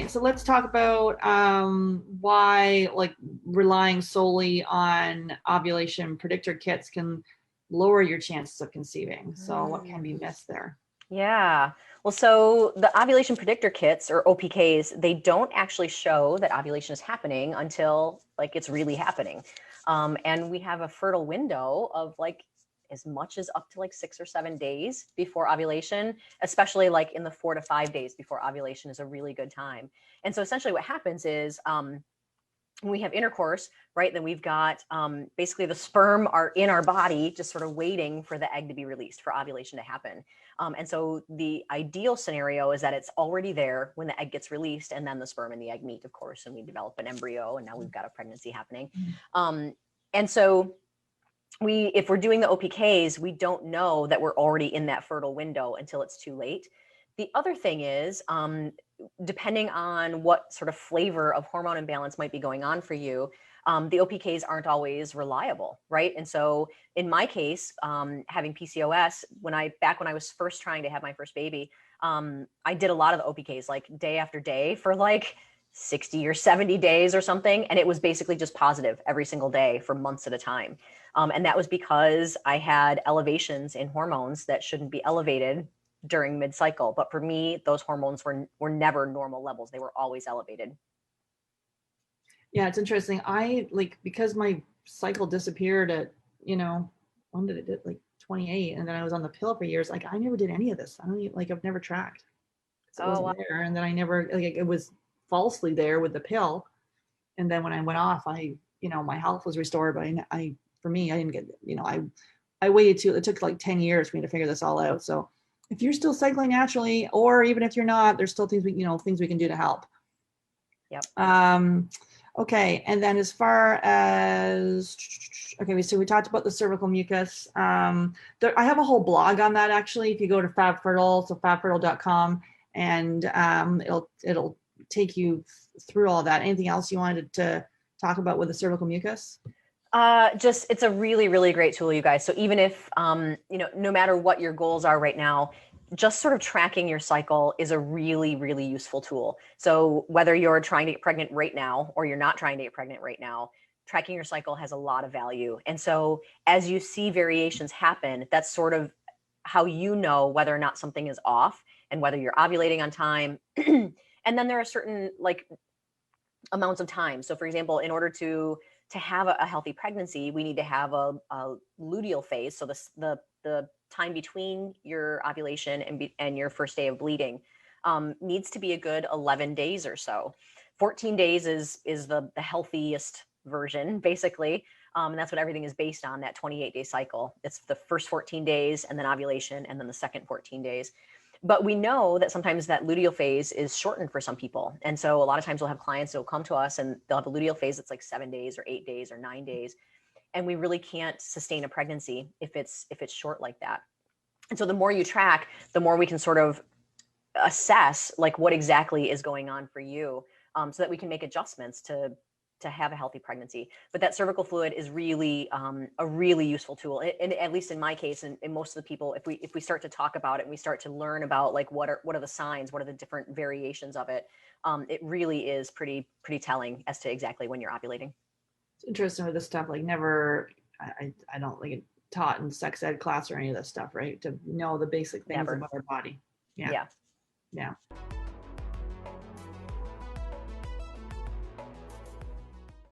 So let's talk about why like relying solely on ovulation predictor kits can lower your chances of conceiving. So what can be missed there? Yeah. Well, so the ovulation predictor kits or OPKs, they don't actually show that ovulation is happening until like it's really happening. And we have a fertile window of like as much as up to like 6 or 7 days before ovulation, especially like in the 4 to 5 days before ovulation is a really good time. And so essentially what happens is when we have intercourse, right, then we've got basically the sperm are in our body just sort of waiting for the egg to be released, for ovulation to happen. And so the ideal scenario is that it's already there when the egg gets released, and then the sperm and the egg meet, of course, and we develop an embryo, and now we've got a pregnancy happening. And so if we're doing the OPKs, we don't know that we're already in that fertile window until it's too late. The other thing is, depending on what sort of flavor of hormone imbalance might be going on for you, the OPKs aren't always reliable, right? And so in my case, having PCOS, back when I was first trying to have my first baby, I did a lot of the OPKs like day after day for like 60 or 70 days or something. And it was basically just positive every single day for months at a time. And that was because I had elevations in hormones that shouldn't be elevated during mid-cycle. But for me, those hormones were never normal levels. They were always elevated. Yeah, it's interesting. I like because my cycle disappeared at, when did it did like 28, and then I was on the pill for years. Like I never did any of this. I don't even, like I've never tracked. So it Oh, wasn't wow. there. And then I never like it was falsely there with the pill. And then when I went off, my health was restored, but I for me, I didn't get, I waited too, it took like 10 years for me to figure this all out. So if you're still cycling naturally, or even if you're not, there's still things we can do to help. Yep. Okay. And then as far as, okay, so we talked about the cervical mucus. I have a whole blog on that actually. If you go to FabFertile, so fabfertile.com, and it'll take you through all that. Anything else you wanted to talk about with the cervical mucus? It's a really, really great tool, you guys. So even if, no matter what your goals are right now, just sort of tracking your cycle is a really, really useful tool. So whether you're trying to get pregnant right now or you're not trying to get pregnant right now, tracking your cycle has a lot of value. And so as you see variations happen, that's sort of how you know whether or not something is off and whether you're ovulating on time. And then there are certain like amounts of time. So for example, in order to have a healthy pregnancy, we need to have a luteal phase. So the time between your ovulation and your first day of bleeding needs to be a good 11 days or so. 14 days is the healthiest version, basically. And that's what everything is based on, that 28-day cycle. It's the first 14 days and then ovulation and then the second 14 days. But we know that sometimes that luteal phase is shortened for some people. And so a lot of times we'll have clients that will come to us and they'll have a luteal phase that's like 7 days or 8 days or 9 days. And we really can't sustain a pregnancy if it's short like that. And so the more you track, the more we can sort of assess like what exactly is going on for you, so that we can make adjustments to have a healthy pregnancy. But that cervical fluid is really a really useful tool. And at least in my case, and most of the people, if we start to talk about it and we start to learn about like what are the signs, what are the different variations of it, it really is pretty telling as to exactly when you're ovulating. It's interesting with this stuff. Like never, I don't like it taught in sex ed class or any of this stuff, right? To know the basic things Never. about our body. Yeah. Yeah. Yeah.